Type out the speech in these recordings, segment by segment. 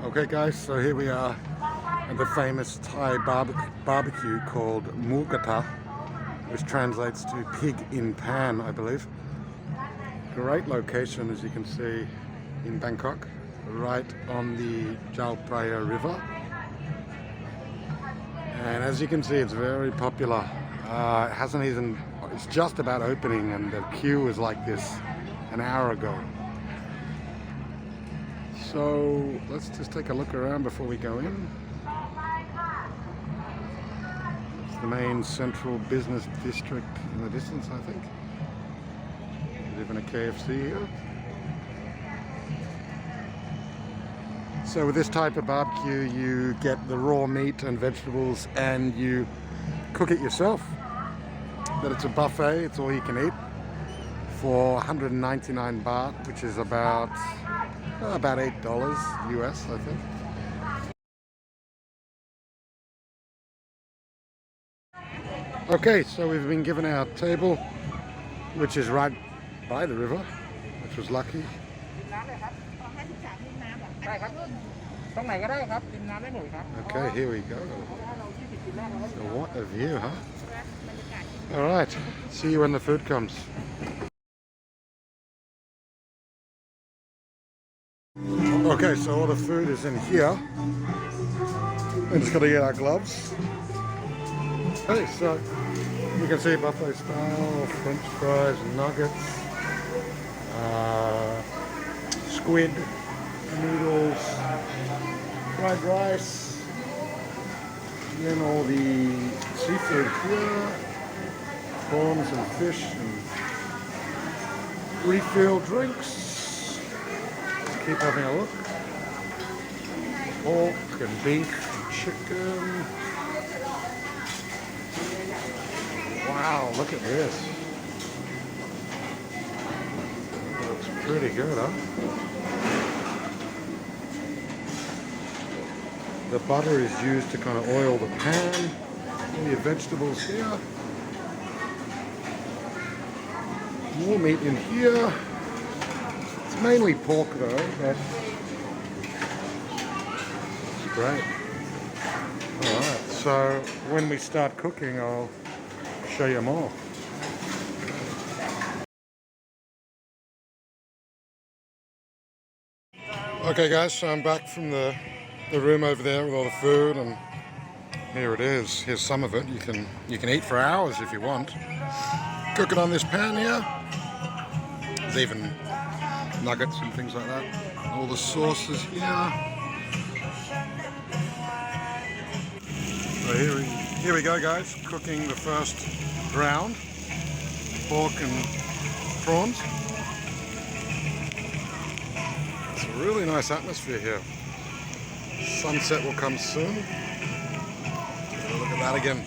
Okay guys, so here we are at the famous Thai barbecue called Mookata, which translates to pig in pan, I believe. Great location, as you can see, in Bangkok, right on the Chao Phraya River. And as you can see, it's very popular. It's just about opening, and the queue was like this an hour ago. So let's just take a look around before we go in. It's the main central business district in the distance, I think. There's even a KFC here. So with this type of barbecue, you get the raw meat and vegetables and you cook it yourself. But it's a buffet, it's all you can eat for 199 baht, which is about $8 US, I think. Okay, so we've been given our table, which is right by the river, which was lucky. Okay, here we go. So what a view, huh? Alright, see you when the food comes. Okay, so all the food is in here. We're just got to get our gloves. Okay, so you can see buffet style, French fries, nuggets, squid, noodles, fried rice, and then all the seafood here, prawns and fish, and refill drinks. Keep having a look. Pork and beef and chicken. Wow, look at this. Looks pretty good, huh? The butter is used to kind of oil the pan. All your vegetables here. More meat in here. It's mainly pork though, but it's great. Alright, so when we start cooking, I'll show you more. Okay guys, so I'm back from the room over there with all the food, and here it is. Here's some of it. You can eat for hours if you want. Cook it on this pan here. There's even nuggets and things like that. All the sauces here. So here we go guys, cooking the first round. Pork and prawns. It's a really nice atmosphere here. Sunset will come soon. Look at that again.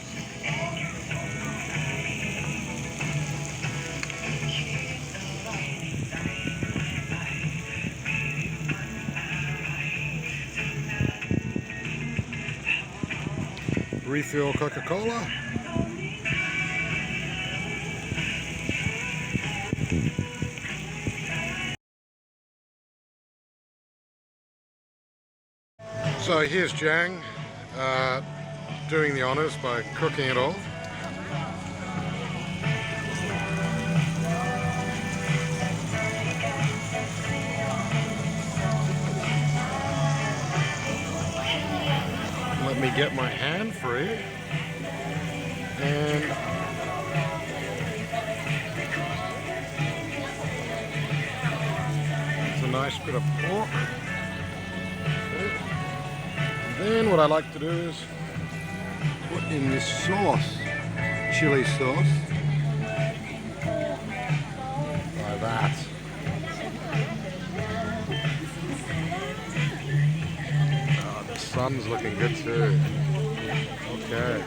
Refill Coca-Cola. So here's Jang doing the honors by cooking it all. Let me get my hand free, and it's a nice bit of pork. Okay. And then what I like to do is put in this sauce, chili sauce, like that. The sun's looking good too. Okay.